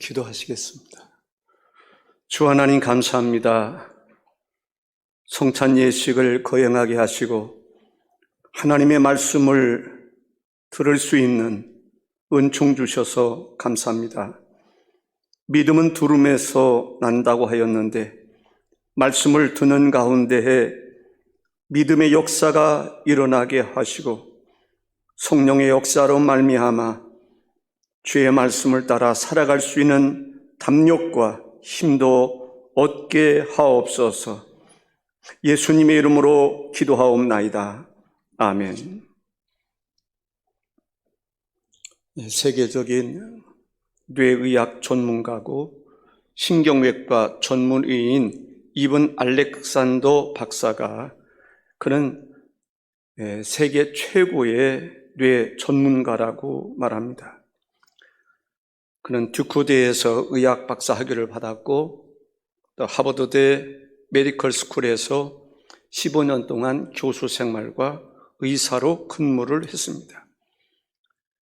기도하시겠습니다. 주 하나님 감사합니다. 성찬 예식을 거행하게 하시고 하나님의 말씀을 들을 수 있는 은총 주셔서 감사합니다. 믿음은 들음에서 난다고 하였는데 말씀을 듣는 가운데에 믿음의 역사가 일어나게 하시고 성령의 역사로 말미암아 주의 말씀을 따라 살아갈 수 있는 담력과 힘도 얻게 하옵소서. 예수님의 이름으로 기도하옵나이다. 아멘. 세계적인 뇌의학 전문가고 신경외과 전문의인 이븐 알렉산더 박사가 그는 세계 최고의 뇌 전문가라고 말합니다. 그는 듀크대에서 의학 박사 학위를 받았고 또 하버드대 메디컬 스쿨에서 15년 동안 교수 생활과 의사로 근무를 했습니다.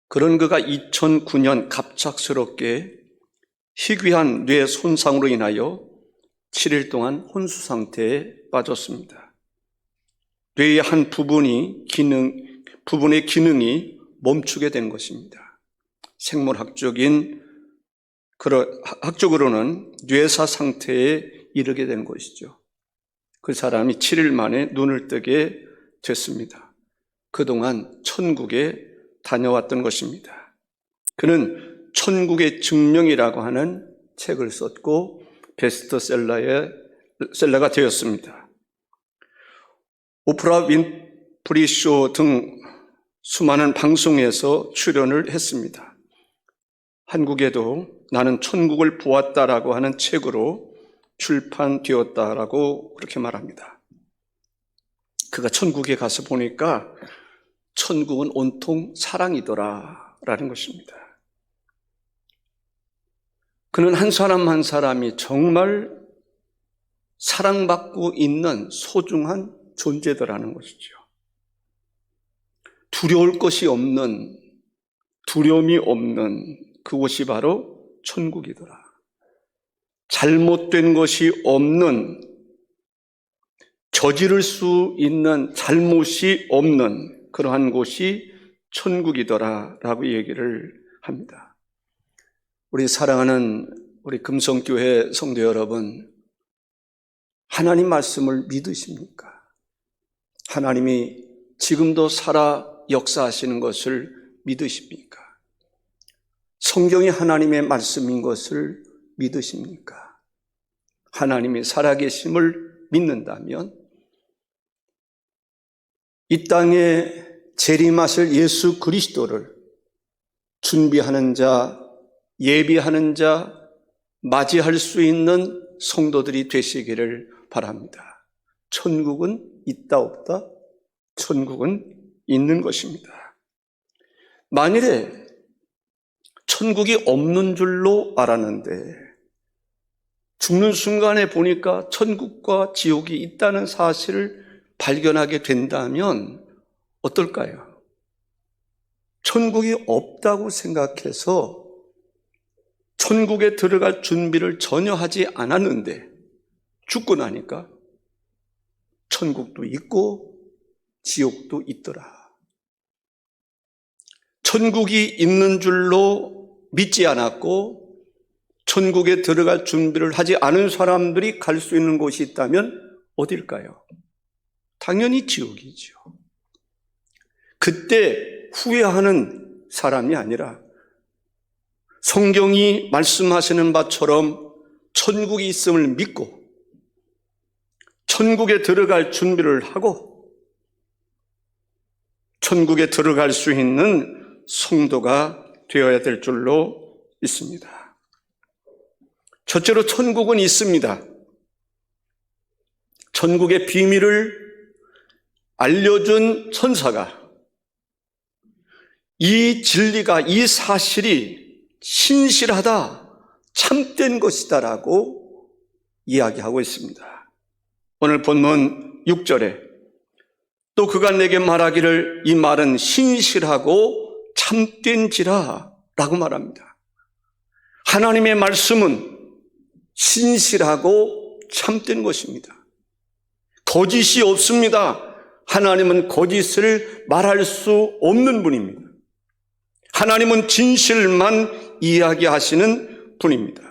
그런 그가 2009년 갑작스럽게 희귀한 뇌 손상으로 인하여 7일 동안 혼수 상태에 빠졌습니다. 뇌의 한 부분의 기능이 멈추게 된 것입니다. 학적으로는 뇌사 상태에 이르게 된 것이죠. 그 사람이 7일 만에 눈을 뜨게 됐습니다. 그동안 천국에 다녀왔던 것입니다. 그는 천국의 증명이라고 하는 책을 썼고 베스트셀러가 되었습니다. 오프라 윈프리 쇼 등 수많은 방송에서 출연을 했습니다. 한국에도 나는 천국을 보았다라고 하는 책으로 출판되었다라고 그렇게 말합니다. 그가 천국에 가서 보니까 천국은 온통 사랑이더라라는 것입니다. 그는 한 사람 한 사람이 정말 사랑받고 있는 소중한 존재더라는 것이죠. 두려울 것이 없는, 두려움이 없는 그곳이 바로 천국이더라. 잘못된 것이 없는, 저지를 수 있는 잘못이 없는 그러한 곳이 천국이더라라고 얘기를 합니다. 우리 사랑하는 우리 금성교회 성도 여러분, 하나님 말씀을 믿으십니까? 하나님이 지금도 살아 역사하시는 것을 믿으십니까? 성경이 하나님의 말씀인 것을 믿으십니까? 하나님이 살아계심을 믿는다면 이 땅에 재림하실 예수 그리스도를 준비하는 자, 예비하는 자, 맞이할 수 있는 성도들이 되시기를 바랍니다. 천국은 있다 없다? 천국은 있는 것입니다. 만일에 천국이 없는 줄로 알았는데 죽는 순간에 보니까 천국과 지옥이 있다는 사실을 발견하게 된다면 어떨까요? 천국이 없다고 생각해서 천국에 들어갈 준비를 전혀 하지 않았는데 죽고 나니까 천국도 있고 지옥도 있더라. 천국이 있는 줄로 믿지 않았고 천국에 들어갈 준비를 하지 않은 사람들이 갈 수 있는 곳이 있다면 어딜까요? 당연히 지옥이죠. 그때 후회하는 사람이 아니라 성경이 말씀하시는 바처럼 천국이 있음을 믿고 천국에 들어갈 준비를 하고 천국에 들어갈 수 있는 성도가 되어야 될 줄로 있습니다. 첫째로 천국은 있습니다. 천국의 비밀을 알려준 천사가 이 진리가, 이 사실이 신실하다, 참된 것이다라고 이야기하고 있습니다. 오늘 본문 6절에 또 그가 내게 말하기를 이 말은 신실하고 참된지라 라고 말합니다. 하나님의 말씀은 신실하고 참된 것입니다. 거짓이 없습니다. 하나님은 거짓을 말할 수 없는 분입니다. 하나님은 진실만 이야기하시는 분입니다.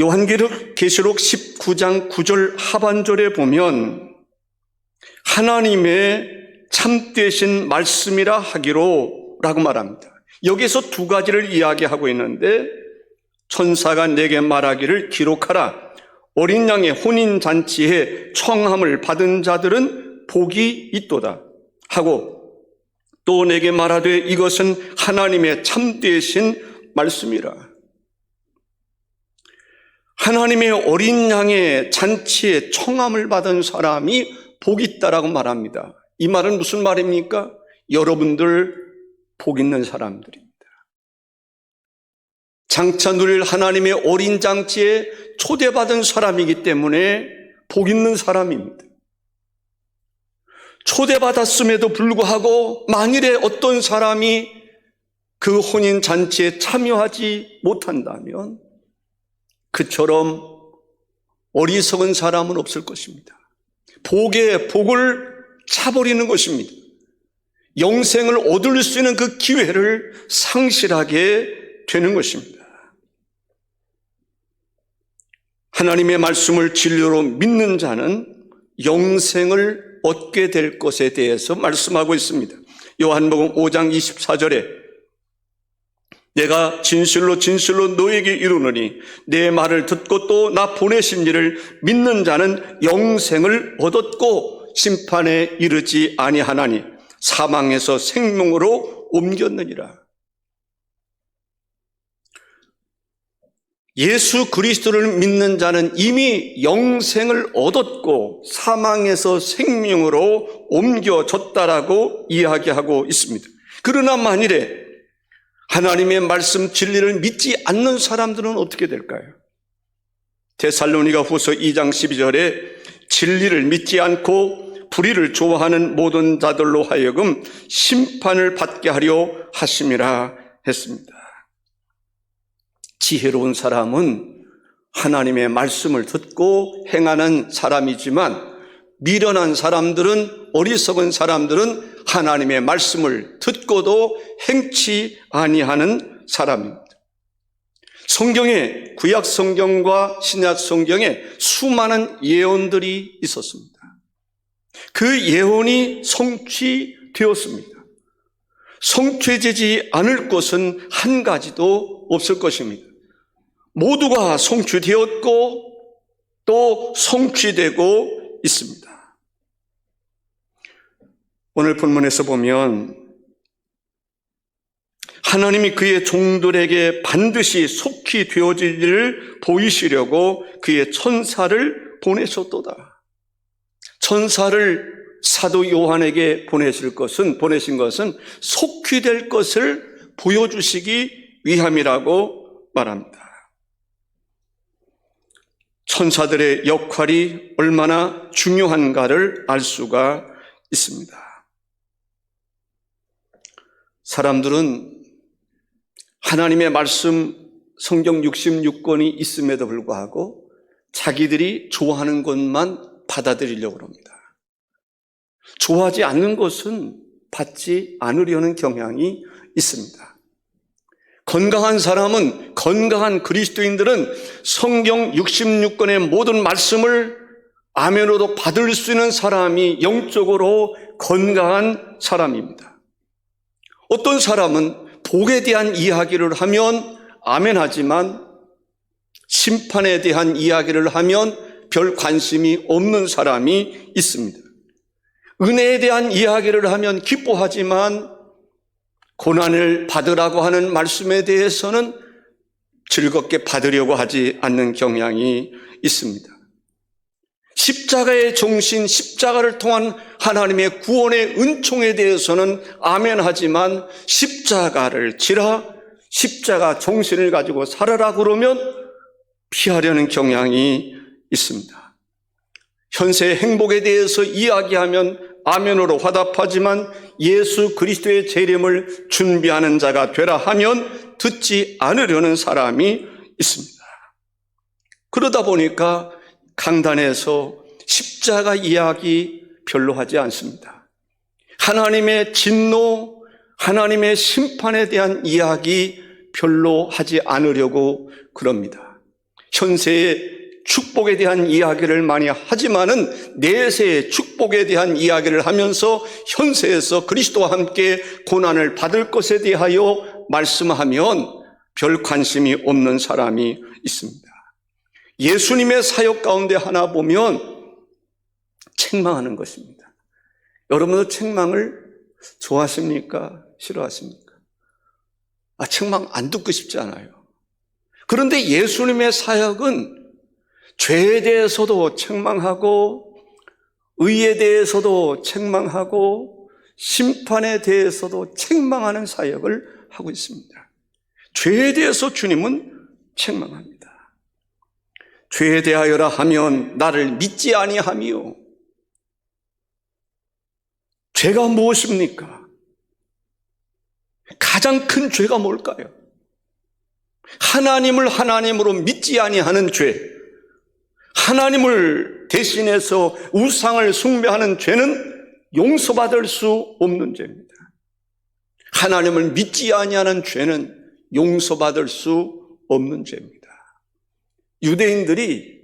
요한계시록 19장 9절 하반절에 보면 하나님의 참되신 말씀이라 하기로 라고 말합니다. 여기서 두 가지를 이야기하고 있는데, 천사가 내게 말하기를 기록하라. 어린 양의 혼인잔치에 청함을 받은 자들은 복이 있도다 하고, 또 내게 말하되 이것은 하나님의 참되신 말씀이라. 하나님의 어린 양의 잔치에 청함을 받은 사람이 복이 있다라고 말합니다. 이 말은 무슨 말입니까? 여러분들 복 있는 사람들입니다. 장차 누릴 하나님의 어린 잔치에 초대받은 사람이기 때문에 복 있는 사람입니다. 초대받았음에도 불구하고 만일에 어떤 사람이 그 혼인 잔치에 참여하지 못한다면 그처럼 어리석은 사람은 없을 것입니다. 복에 복을 차버리는 것입니다. 영생을 얻을 수 있는 그 기회를 상실하게 되는 것입니다. 하나님의 말씀을 진리로 믿는 자는 영생을 얻게 될 것에 대해서 말씀하고 있습니다. 요한복음 5장 24절에 내가 진실로 진실로 너에게 이르노니 내 말을 듣고 또 나 보내신 이를 믿는 자는 영생을 얻었고 심판에 이르지 아니하나니 사망에서 생명으로 옮겼느니라. 예수 그리스도를 믿는 자는 이미 영생을 얻었고 사망에서 생명으로 옮겨졌다라고 이야기하고 있습니다. 그러나 만일에 하나님의 말씀 진리를 믿지 않는 사람들은 어떻게 될까요? 데살로니가 후서 2장 12절에 진리를 믿지 않고 불의를 좋아하는 모든 자들로 하여금 심판을 받게 하려 하심이라 했습니다. 지혜로운 사람은 하나님의 말씀을 듣고 행하는 사람이지만 미련한 사람들은, 어리석은 사람들은 하나님의 말씀을 듣고도 행치 아니하는 사람입니다. 성경에, 구약 성경과 신약 성경에 수많은 예언들이 있었습니다. 그 예언이 성취되었습니다. 성취되지 않을 것은 한 가지도 없을 것입니다. 모두가 성취되었고 또 성취되고 있습니다. 오늘 본문에서 보면 하나님이 그의 종들에게 반드시 속히 되어질 일을 보이시려고 그의 천사를 보내셨도다. 천사를 사도 요한에게 보내신 것은 속히 될 것을 보여주시기 위함이라고 말합니다. 천사들의 역할이 얼마나 중요한가를 알 수가 있습니다. 사람들은 하나님의 말씀 성경 66권이 있음에도 불구하고 자기들이 좋아하는 것만 받아들이려고 합니다. 좋아하지 않는 것은 받지 않으려는 경향이 있습니다. 건강한 사람은, 건강한 그리스도인들은 성경 66권의 모든 말씀을 아멘으로 받을 수 있는 사람이 영적으로 건강한 사람입니다. 어떤 사람은 복에 대한 이야기를 하면 아멘하지만 심판에 대한 이야기를 하면 별 관심이 없는 사람이 있습니다. 은혜에 대한 이야기를 하면 기뻐하지만 고난을 받으라고 하는 말씀에 대해서는 즐겁게 받으려고 하지 않는 경향이 있습니다. 십자가의 정신, 십자가를 통한 하나님의 구원의 은총에 대해서는 아멘하지만 십자가를 지라, 십자가 정신을 가지고 살아라 그러면 피하려는 경향이 있습니다. 현세의 행복에 대해서 이야기하면 아멘으로 화답하지만 예수 그리스도의 재림을 준비하는 자가 되라 하면 듣지 않으려는 사람이 있습니다. 그러다 보니까 강단에서 십자가 이야기 별로 하지 않습니다. 하나님의 진노, 하나님의 심판에 대한 이야기 별로 하지 않으려고 그럽니다. 현세의 축복에 대한 이야기를 많이 하지만은 내세의 축복에 대한 이야기를 하면서 현세에서 그리스도와 함께 고난을 받을 것에 대하여 말씀하면 별 관심이 없는 사람이 있습니다. 예수님의 사역 가운데 하나 보면 책망하는 것입니다. 여러분도 책망을 좋아하십니까? 싫어하십니까? 책망 안 듣고 싶지 않아요. 그런데 예수님의 사역은 죄에 대해서도 책망하고 의에 대해서도 책망하고 심판에 대해서도 책망하는 사역을 하고 있습니다. 죄에 대해서 주님은 책망합니다. 죄에 대하여라 하면 나를 믿지 아니하며. 죄가 무엇입니까? 가장 큰 죄가 뭘까요? 하나님을 하나님으로 믿지 아니하는 죄, 하나님을 대신해서 우상을 숭배하는 죄는 용서받을 수 없는 죄입니다. 하나님을 믿지 아니하는 죄는 용서받을 수 없는 죄입니다. 유대인들이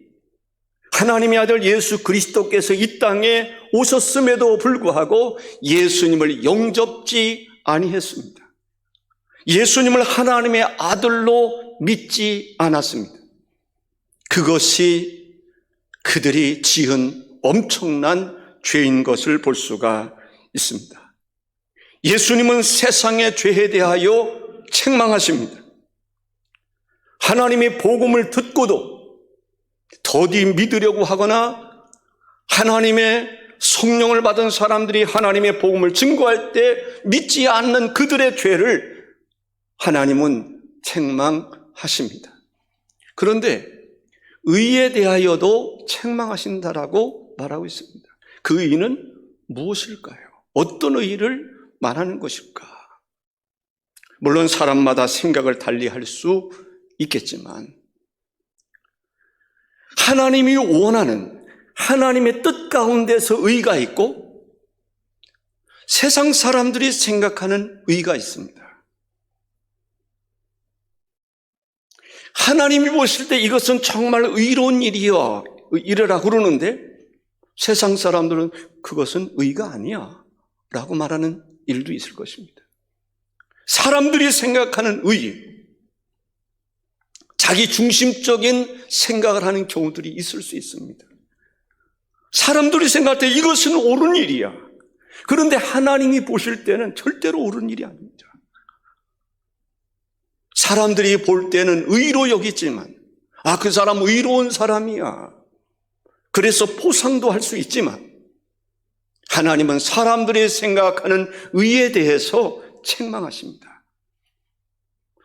하나님의 아들 예수 그리스도께서 이 땅에 오셨음에도 불구하고 예수님을 영접지 아니했습니다. 예수님을 하나님의 아들로 믿지 않았습니다. 그것이 그들이 지은 엄청난 죄인 것을 볼 수가 있습니다. 예수님은 세상의 죄에 대하여 책망하십니다. 하나님의 복음을 듣고도 더디 믿으려고 하거나 하나님의 성령을 받은 사람들이 하나님의 복음을 증거할 때 믿지 않는 그들의 죄를 하나님은 책망하십니다. 그런데 의에 대하여도 책망하신다라고 말하고 있습니다. 그 의는 무엇일까요? 어떤 의를 말하는 것일까? 물론 사람마다 생각을 달리할 수 있겠지만 하나님이 원하는 하나님의 뜻 가운데서 의가 있고 세상 사람들이 생각하는 의가 있습니다. 하나님이 보실 때 이것은 정말 의로운 일이야 이래라 그러는데 세상 사람들은 그것은 의가 아니야 라고 말하는 일도 있을 것입니다. 사람들이 생각하는 의, 자기 중심적인 생각을 하는 경우들이 있을 수 있습니다. 사람들이 생각할 때 이것은 옳은 일이야. 그런데 하나님이 보실 때는 절대로 옳은 일이 아닙니다. 사람들이 볼 때는 의로 여기지만 그 사람 의로운 사람이야. 그래서 포상도 할 수 있지만 하나님은 사람들이 생각하는 의에 대해서 책망하십니다.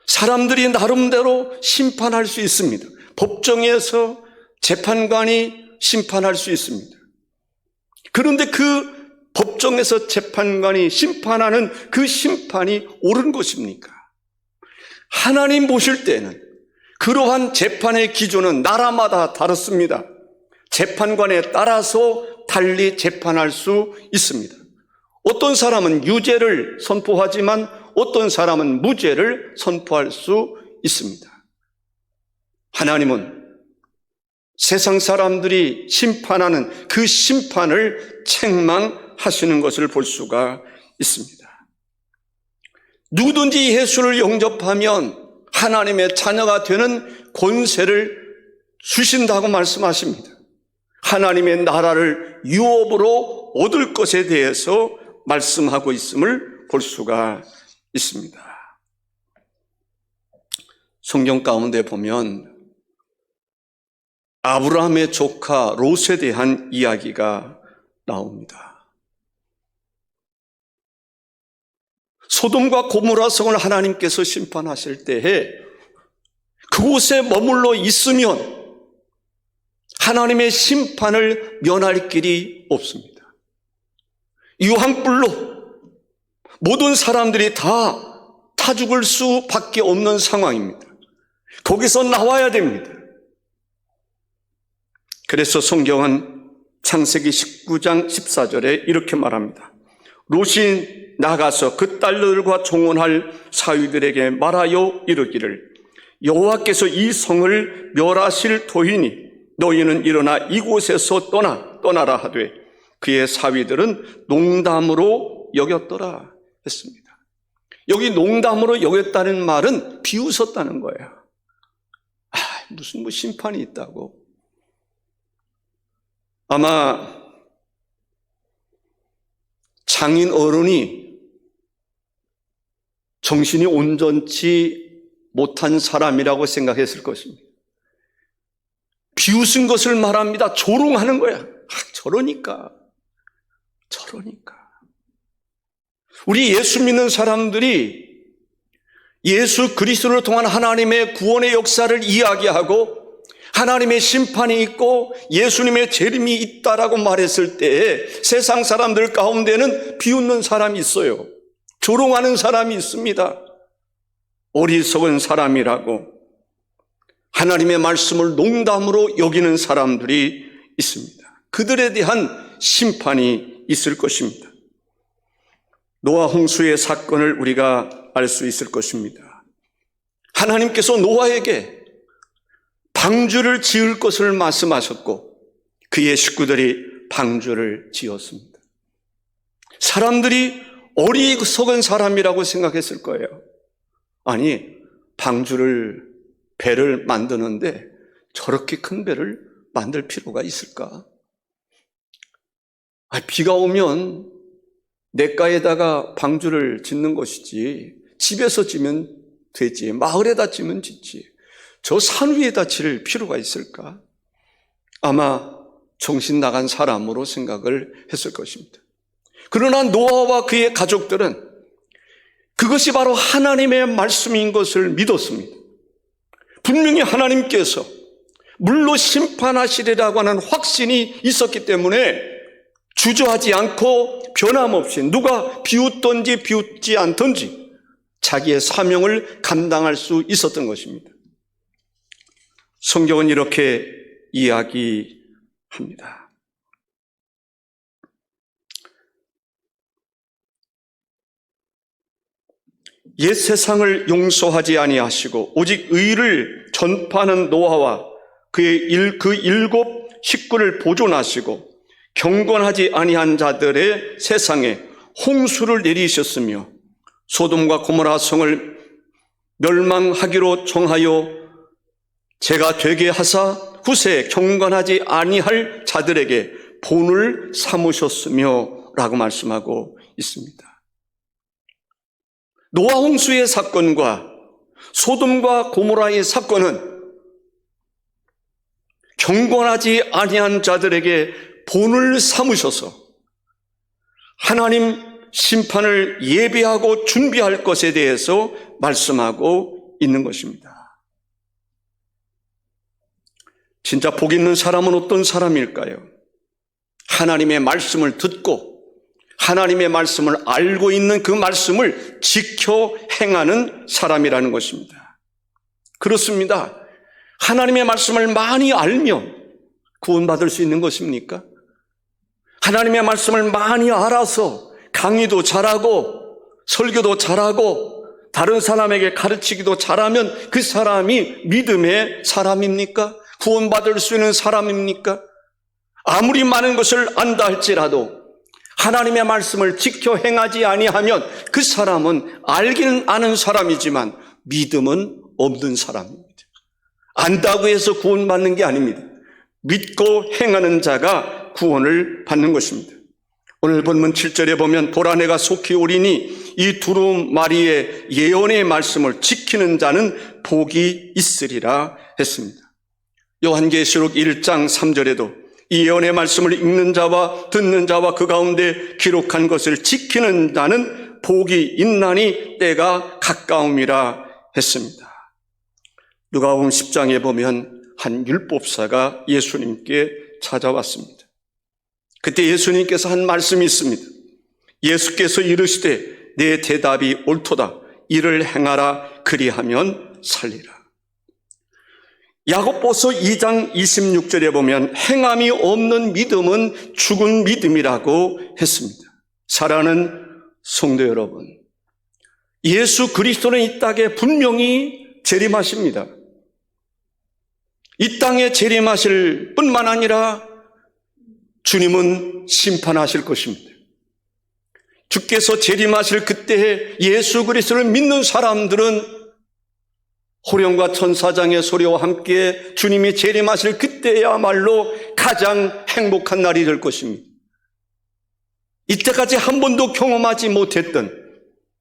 사람들이 나름대로 심판할 수 있습니다. 법정에서 재판관이 심판할 수 있습니다. 그런데 그 법정에서 재판관이 심판하는 그 심판이 옳은 것입니까? 하나님 보실 때는 그러한 재판의 기준은 나라마다 다릅니다. 재판관에 따라서 달리 재판할 수 있습니다. 어떤 사람은 유죄를 선포하지만 어떤 사람은 무죄를 선포할 수 있습니다. 하나님은 세상 사람들이 심판하는 그 심판을 책망하시는 것을 볼 수가 있습니다. 누구든지 예수를 영접하면 하나님의 자녀가 되는 권세를 주신다고 말씀하십니다. 하나님의 나라를 유업으로 얻을 것에 대해서 말씀하고 있음을 볼 수가 있습니다. 성경 가운데 보면 아브라함의 조카 롯에 대한 이야기가 나옵니다. 소돔과 고모라 성을 하나님께서 심판하실 때에 그곳에 머물러 있으면 하나님의 심판을 면할 길이 없습니다. 유황불로 모든 사람들이 다 타 죽을 수밖에 없는 상황입니다. 거기서 나와야 됩니다. 그래서 성경은 창세기 19장 14절에 이렇게 말합니다. 롯이 나가서 그 딸들과 종언할 사위들에게 말하여 이르기를 여호와께서 이 성을 멸하실 터이니 너희는 일어나 이곳에서 떠나라 하되 그의 사위들은 농담으로 여겼더라 했습니다. 여기 농담으로 여겼다는 말은 비웃었다는 거예요. 무슨 심판이 있다고. 아마 장인 어른이 정신이 온전치 못한 사람이라고 생각했을 것입니다. 비웃은 것을 말합니다. 조롱하는 거야. 저러니까. 우리 예수 믿는 사람들이 예수 그리스도를 통한 하나님의 구원의 역사를 이야기하고 하나님의 심판이 있고 예수님의 재림이 있다라고 말했을 때 세상 사람들 가운데는 비웃는 사람이 있어요. 조롱하는 사람이 있습니다. 어리석은 사람이라고 하나님의 말씀을 농담으로 여기는 사람들이 있습니다. 그들에 대한 심판이 있을 것입니다. 노아 홍수의 사건을 우리가 알 수 있을 것입니다. 하나님께서 노아에게 방주를 지을 것을 말씀하셨고 그의 식구들이 방주를 지었습니다. 사람들이 어리석은 사람이라고 생각했을 거예요. 아니, 배를 만드는데 저렇게 큰 배를 만들 필요가 있을까? 비가 오면 냇가에다가 방주를 짓는 것이지 집에서 지면 되지, 마을에다 지면 짓지, 저 산 위에다 질 필요가 있을까? 아마 정신 나간 사람으로 생각을 했을 것입니다. 그러나 노아와 그의 가족들은 그것이 바로 하나님의 말씀인 것을 믿었습니다. 분명히 하나님께서 물로 심판하시리라고 하는 확신이 있었기 때문에 주저하지 않고 변함없이 누가 비웃든지 비웃지 않든지 자기의 사명을 감당할 수 있었던 것입니다. 성경은 이렇게 이야기합니다. 옛 세상을 용서하지 아니하시고 오직 의를 전파하는 노아와 그 일곱 식구를 보존하시고 경건하지 아니한 자들의 세상에 홍수를 내리셨으며 소돔과 고모라 성을 멸망하기로 정하여 제가 되게 하사 후세 경건하지 아니할 자들에게 본을 삼으셨으며 라고 말씀하고 있습니다. 노아 홍수의 사건과 소돔과 고모라의 사건은 경건하지 아니한 자들에게 본을 삼으셔서 하나님 심판을 예비하고 준비할 것에 대해서 말씀하고 있는 것입니다. 진짜 복 있는 사람은 어떤 사람일까요? 하나님의 말씀을 듣고 하나님의 말씀을 알고 있는 그 말씀을 지켜 행하는 사람이라는 것입니다. 그렇습니다. 하나님의 말씀을 많이 알면 구원받을 수 있는 것입니까? 하나님의 말씀을 많이 알아서 강의도 잘하고 설교도 잘하고 다른 사람에게 가르치기도 잘하면 그 사람이 믿음의 사람입니까? 구원받을 수 있는 사람입니까? 아무리 많은 것을 안다 할지라도 하나님의 말씀을 지켜 행하지 아니하면 그 사람은 알기는 아는 사람이지만 믿음은 없는 사람입니다. 안다고 해서 구원받는 게 아닙니다. 믿고 행하는 자가 구원을 받는 것입니다. 오늘 본문 7절에 보면 보라 내가 속히 오리니 이 두루마리의 예언의 말씀을 지키는 자는 복이 있으리라 했습니다. 요한계시록 1장 3절에도 이 예언의 말씀을 읽는 자와 듣는 자와 그 가운데 기록한 것을 지키는 자는 복이 있나니 때가 가까움이라 했습니다. 누가복음 10장에 보면 한 율법사가 예수님께 찾아왔습니다. 그때 예수님께서 한 말씀이 있습니다. 예수께서 이르시되 내 대답이 옳도다. 이를 행하라. 그리하면 살리라. 야고보서 2장 26절에 보면 행함이 없는 믿음은 죽은 믿음이라고 했습니다. 사랑하는 성도 여러분, 예수 그리스도는 이 땅에 분명히 재림하십니다. 이 땅에 재림하실 뿐만 아니라 주님은 심판하실 것입니다. 주께서 재림하실 그때에 예수 그리스도를 믿는 사람들은 호령과 천사장의 소리와 함께 주님이 재림하실 그때야말로 가장 행복한 날이 될 것입니다. 이때까지 한 번도 경험하지 못했던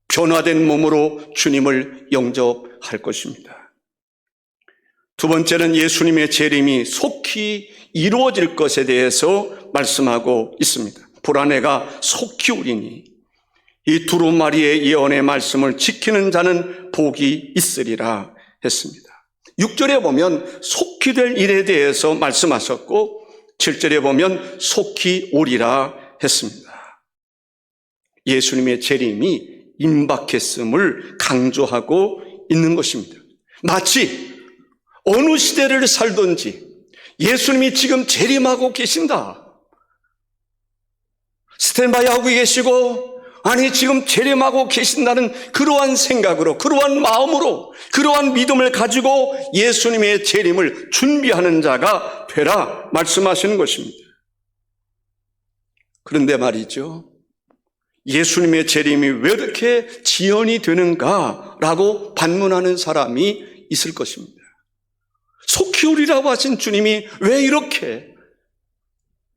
변화된 몸으로 주님을 영접할 것입니다. 두 번째는 예수님의 재림이 속히 이루어질 것에 대해서 말씀하고 있습니다. 불안해가 속히 오리니 이 두루마리의 예언의 말씀을 지키는 자는 복이 있으리라 했습니다. 6절에 보면 속히 될 일에 대해서 말씀하셨고 7절에 보면 속히 오리라 했습니다. 예수님의 재림이 임박했음을 강조하고 있는 것입니다. 마치 어느 시대를 살든지 예수님이 지금 재림하고 계신다. 스탠바이 하고 계시고 아니 지금 재림하고 계신다는 그러한 생각으로 그러한 마음으로 그러한 믿음을 가지고 예수님의 재림을 준비하는 자가 되라 말씀하시는 것입니다. 그런데 말이죠, 예수님의 재림이 왜 이렇게 지연이 되는가라고 반문하는 사람이 있을 것입니다. 속히 오리라고 하신 주님이 왜 이렇게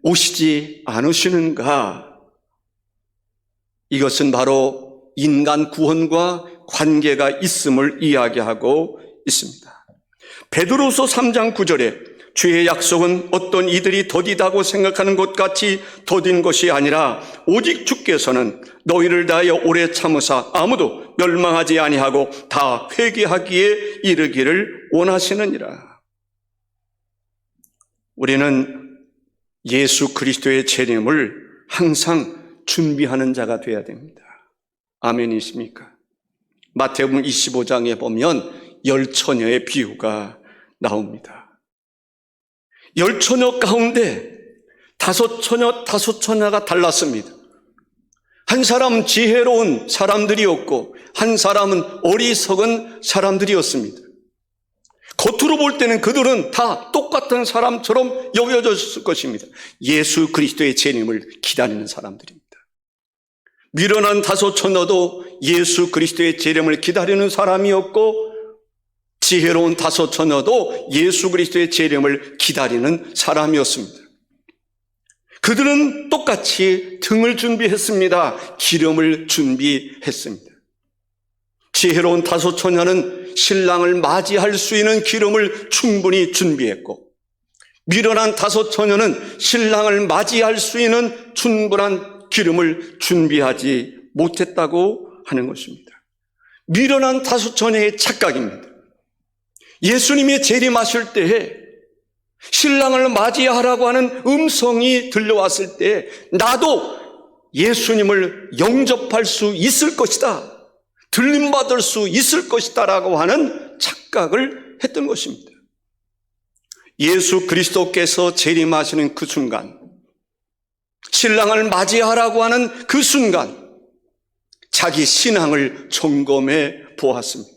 오시지 않으시는가? 이것은 바로 인간 구원과 관계가 있음을 이야기하고 있습니다. 베드로서 3장 9절에 주의 약속은 어떤 이들이 더디다고 생각하는 것 같이 더딘 것이 아니라 오직 주께서는 너희를 다하여 오래 참으사 아무도 멸망하지 아니하고 다 회개하기에 이르기를 원하시느니라. 우리는 예수 그리스도의 재림을 항상 준비하는 자가 되어야 됩니다. 아멘이십니까? 마태복음 25장에 보면 10처녀의 비유가 나옵니다. 10처녀 가운데 5처녀가 달랐습니다. 한 사람은 지혜로운 사람들이었고 한 사람은 어리석은 사람들이었습니다. 겉으로 볼 때는 그들은 다 똑같은 사람처럼 여겨졌을 것입니다. 예수 그리스도의 재림을 기다리는 사람들입니다. 미련한 5처녀도 예수 그리스도의 재림을 기다리는 사람이었고 지혜로운 5처녀도 예수 그리스도의 재림을 기다리는 사람이었습니다. 그들은 똑같이 등을 준비했습니다. 기름을 준비했습니다. 지혜로운 5처녀는 신랑을 맞이할 수 있는 기름을 충분히 준비했고 미련한 5처녀는 신랑을 맞이할 수 있는 충분한 기름을 준비하지 못했다고 하는 것입니다. 미련한 5처녀의 착각입니다. 예수님이 재림하실 때에 신랑을 맞이하라고 하는 음성이 들려왔을 때 나도 예수님을 영접할 수 있을 것이다, 들림받을 수 있을 것이다 라고 하는 착각을 했던 것입니다. 예수 그리스도께서 재림하시는 그 순간, 신랑을 맞이하라고 하는 그 순간 자기 신앙을 점검해 보았습니다.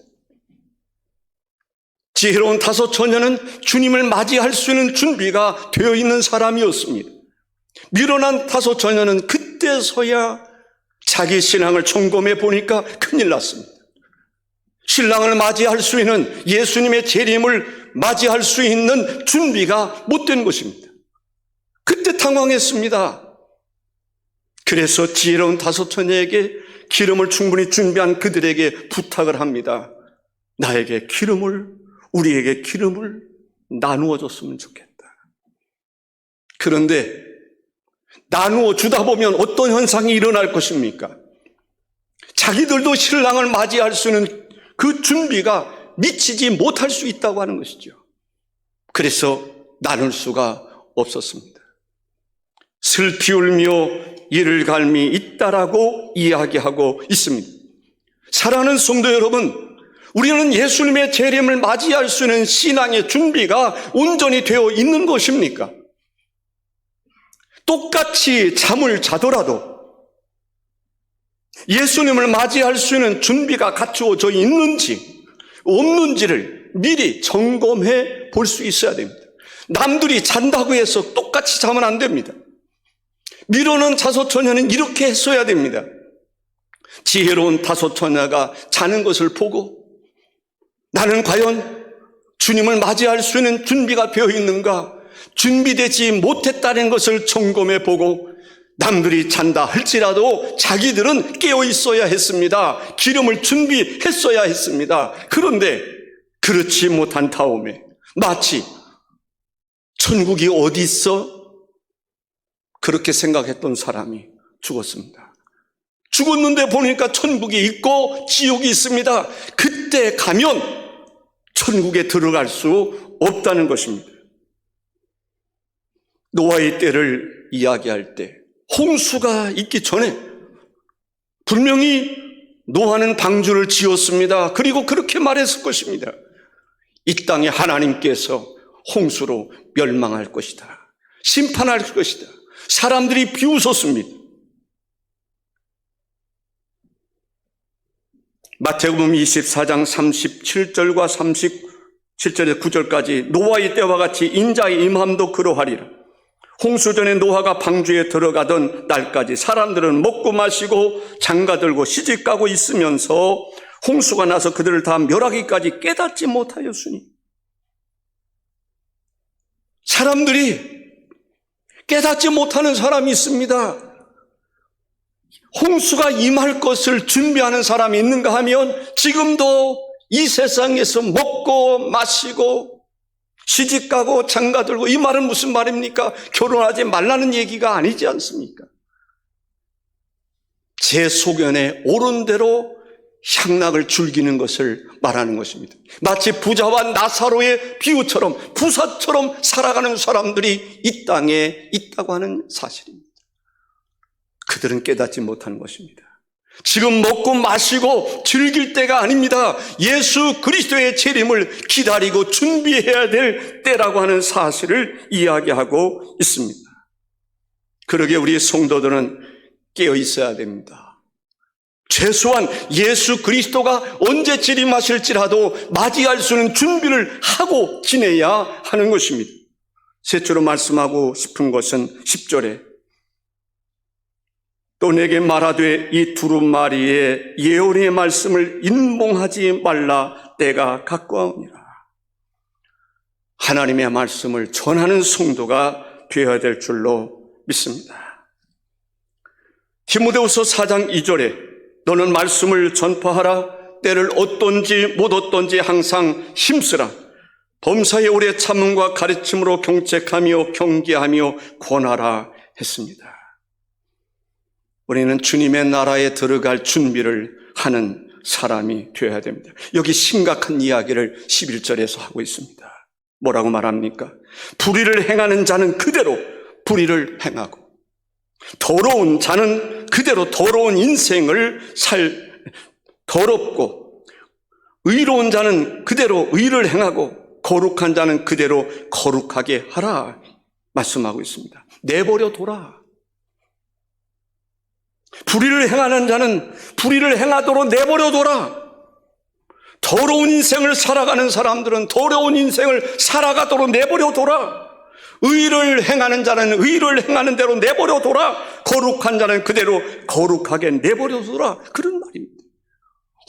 지혜로운 5처녀는 주님을 맞이할 수 있는 준비가 되어 있는 사람이었습니다. 미련한 5처녀는 그때서야 자기 신앙을 점검해 보니까 큰일 났습니다. 신랑을 맞이할 수 있는, 예수님의 재림을 맞이할 수 있는 준비가 못 된 것입니다. 그때 당황했습니다. 그래서 지혜로운 5처녀에게 기름을 충분히 준비한 그들에게 부탁을 합니다. 나에게 기름을, 우리에게 기름을 나누어 줬으면 좋겠다. 그런데 나누어 주다 보면 어떤 현상이 일어날 것입니까? 자기들도 신랑을 맞이할 수 있는 그 준비가 미치지 못할 수 있다고 하는 것이죠. 그래서 나눌 수가 없었습니다. 슬피 울며 이를 갈미 있다라고 이야기하고 있습니다. 사랑하는 성도 여러분, 우리는 예수님의 재림을 맞이할 수 있는 신앙의 준비가 온전히 되어 있는 것입니까? 똑같이 잠을 자더라도 예수님을 맞이할 수 있는 준비가 갖추어져 있는지 없는지를 미리 점검해 볼 수 있어야 됩니다. 남들이 잔다고 해서 똑같이 자면 안 됩니다. 미루는 다소처녀는 이렇게 했어야 됩니다. 지혜로운 다소처녀가 자는 것을 보고 나는 과연 주님을 맞이할 수 있는 준비가 되어 있는가, 준비되지 못했다는 것을 점검해 보고 남들이 잔다 할지라도 자기들은 깨어 있어야 했습니다. 기름을 준비했어야 했습니다. 그런데 그렇지 못한 다음에 마치 천국이 어디 있어? 그렇게 생각했던 사람이 죽었습니다. 죽었는데 보니까 천국이 있고 지옥이 있습니다. 그때 가면 천국에 들어갈 수 없다는 것입니다. 노아의 때를 이야기할 때 홍수가 있기 전에 분명히 노아는 방주를 지었습니다. 그리고 그렇게 말했을 것입니다. 이 땅에 하나님께서 홍수로 멸망할 것이다. 심판할 것이다. 사람들이 비웃었습니다. 마태복음 24장 37절과 37절에서 9절까지 노아의 때와 같이 인자의 임함도 그러하리라. 홍수 전에 노아가 방주에 들어가던 날까지 사람들은 먹고 마시고 장가들고 시집가고 있으면서 홍수가 나서 그들을 다 멸하기까지 깨닫지 못하였으니, 사람들이 깨닫지 못하는 사람이 있습니다. 홍수가 임할 것을 준비하는 사람이 있는가 하면 지금도 이 세상에서 먹고 마시고 시집가고 장가들고, 이 말은 무슨 말입니까? 결혼하지 말라는 얘기가 아니지 않습니까? 제 소견에 옳은 대로 향락을 즐기는 것을 말하는 것입니다. 마치 부자와 나사로의 비유처럼 부사처럼 살아가는 사람들이 이 땅에 있다고 하는 사실입니다. 그들은 깨닫지 못하는 것입니다. 지금 먹고 마시고 즐길 때가 아닙니다. 예수 그리스도의 재림을 기다리고 준비해야 될 때라고 하는 사실을 이야기하고 있습니다. 그러게 우리 성도들은 깨어 있어야 됩니다. 최소한 예수 그리스도가 언제 재림하실지라도 맞이할 수 있는 준비를 하고 지내야 하는 것입니다. 셋째로 말씀하고 싶은 것은 10절에 또 내게 말하되 이 두루마리의 예언의 말씀을 인봉하지 말라, 때가 가까우니라. 하나님의 말씀을 전하는 성도가 되어야 될 줄로 믿습니다. 디모데후서 4장 2절에 너는 말씀을 전파하라, 때를 얻든지 못 얻든지 항상 힘쓰라. 범사에 오래 참음과 가르침으로 경책하며 경계하며 권하라 했습니다. 우리는 주님의 나라에 들어갈 준비를 하는 사람이 되어야 됩니다. 여기 심각한 이야기를 11절에서 하고 있습니다. 뭐라고 말합니까? 불의를 행하는 자는 그대로 불의를 행하고, 더러운 자는 그대로 더러운 인생을 더럽고, 의로운 자는 그대로 의를 행하고, 거룩한 자는 그대로 거룩하게 하라 말씀하고 있습니다. 내버려 둬라. 불의를 행하는 자는 불의를 행하도록 내버려둬라. 더러운 인생을 살아가는 사람들은 더러운 인생을 살아가도록 내버려둬라. 의를 행하는 자는 의를 행하는 대로 내버려둬라. 거룩한 자는 그대로 거룩하게 내버려둬라. 그런 말입니다.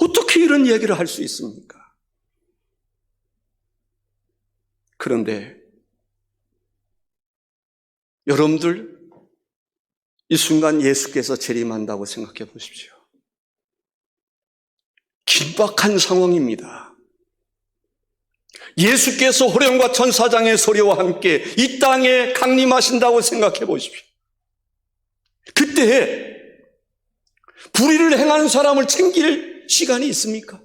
어떻게 이런 얘기를 할 수 있습니까? 그런데 여러분들, 이 순간 예수께서 재림한다고 생각해 보십시오. 긴박한 상황입니다. 예수께서 호령과 천사장의 소리와 함께 이 땅에 강림하신다고 생각해 보십시오. 그때 불의를 행하는 사람을 챙길 시간이 있습니까?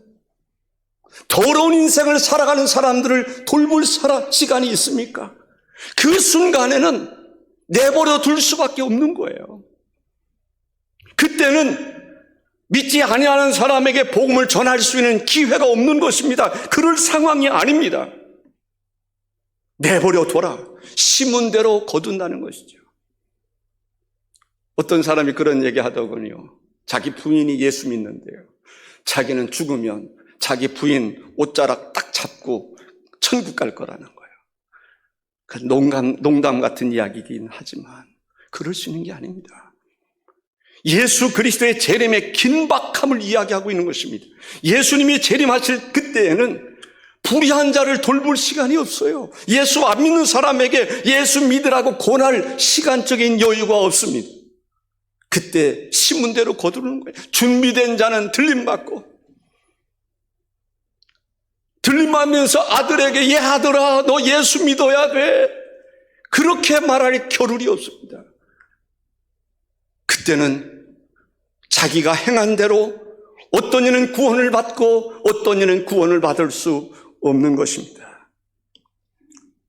더러운 인생을 살아가는 사람들을 돌볼 시간이 있습니까? 그 순간에는 내버려 둘 수밖에 없는 거예요. 그때는 믿지 아니하는 사람에게 복음을 전할 수 있는 기회가 없는 것입니다. 그럴 상황이 아닙니다. 내버려 둬라. 심은 대로 거둔다는 것이죠. 어떤 사람이 그런 얘기 하더군요. 자기 부인이 예수 믿는데요, 자기는 죽으면 자기 부인 옷자락 딱 잡고 천국 갈 거라는 거예요. 그 농담 같은 이야기이긴 하지만 그럴 수 있는 게 아닙니다. 예수 그리스도의 재림의 긴박함을 이야기하고 있는 것입니다. 예수님이 재림하실 그때에는 불의한 자를 돌볼 시간이 없어요. 예수 안 믿는 사람에게 예수 믿으라고 권할 시간적인 여유가 없습니다. 그때 심은 대로 거두는 거예요. 준비된 자는 들림받고, 들림받으면서 아들에게 예 아들아 너 예수 믿어야 돼, 그렇게 말할 겨를이 없습니다. 그때는 자기가 행한 대로 어떤 이는 구원을 받고 어떤 이는 구원을 받을 수 없는 것입니다.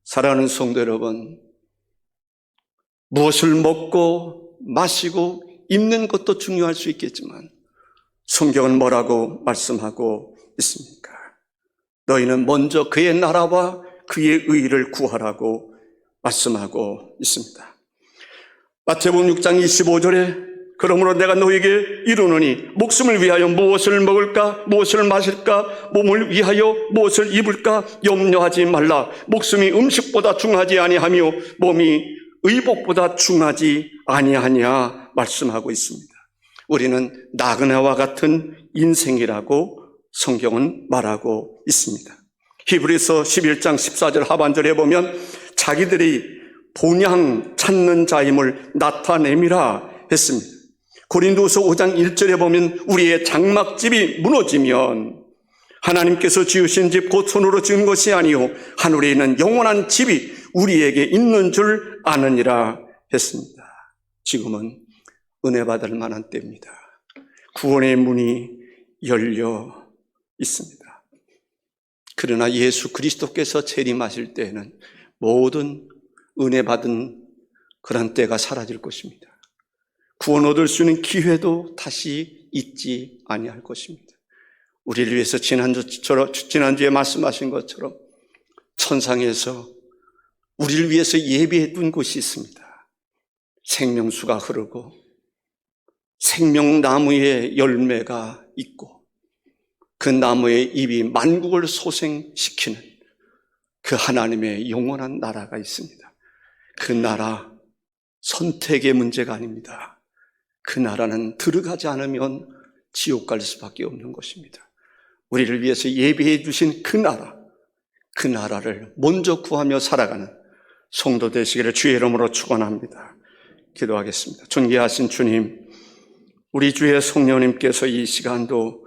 사랑하는 성도 여러분, 무엇을 먹고 마시고 입는 것도 중요할 수 있겠지만 성경은 뭐라고 말씀하고 있습니까? 너희는 먼저 그의 나라와 그의 의를 구하라고 말씀하고 있습니다. 마태복음 6장 25절에 그러므로 내가 너희에게 이르노니 목숨을 위하여 무엇을 먹을까 무엇을 마실까, 몸을 위하여 무엇을 입을까 염려하지 말라. 목숨이 음식보다 중하지 아니하며 몸이 의복보다 중하지 아니하냐 말씀하고 있습니다. 우리는 나그네와 같은 인생이라고 성경은 말하고 있습니다. 히브리서 11장 14절 하반절에 보면 자기들이 본향 찾는 자임을 나타내미라 했습니다. 고린도서 5장 1절에 보면 우리의 장막집이 무너지면 하나님께서 지으신 집 곧 손으로 지은 것이 아니요 하늘에 있는 영원한 집이 우리에게 있는 줄 아느니라 했습니다. 지금은 은혜 받을 만한 때입니다. 구원의 문이 열려 있습니다. 그러나 예수 그리스도께서 재림하실 때에는 모든 은혜 받은 그런 때가 사라질 것입니다. 구원 얻을 수 있는 기회도 다시 있지 아니할 것입니다. 우리를 위해서 지난주에 말씀하신 것처럼 천상에서 우리를 위해서 예비해 둔 곳이 있습니다. 생명수가 흐르고 생명나무의 열매가 있고 그 나무의 잎이 만국을 소생시키는 그 하나님의 영원한 나라가 있습니다. 그 나라 선택의 문제가 아닙니다. 그 나라는 들어가지 않으면 지옥 갈 수밖에 없는 것입니다. 우리를 위해서 예비해 주신 그 나라를 먼저 구하며 살아가는 성도 되시기를 주의 이름으로 축원합니다. 기도하겠습니다. 존귀하신 주님, 우리 주의 성령님께서 이 시간도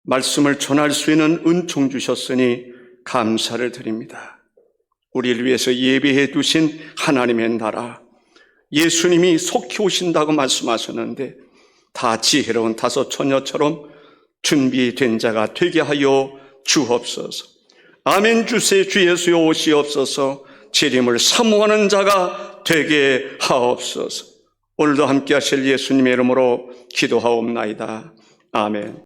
말씀을 전할 수 있는 은총 주셨으니 감사를 드립니다. 우리를 위해서 예비해 두신 하나님의 나라, 예수님이 속히 오신다고 말씀하셨는데 다 지혜로운 다섯 처녀처럼 준비된 자가 되게 하여 주옵소서. 아멘 주세 주 예수여 오시옵소서. 재림을 사모하는 자가 되게 하옵소서. 오늘도 함께 하실 예수님의 이름으로 기도하옵나이다. 아멘.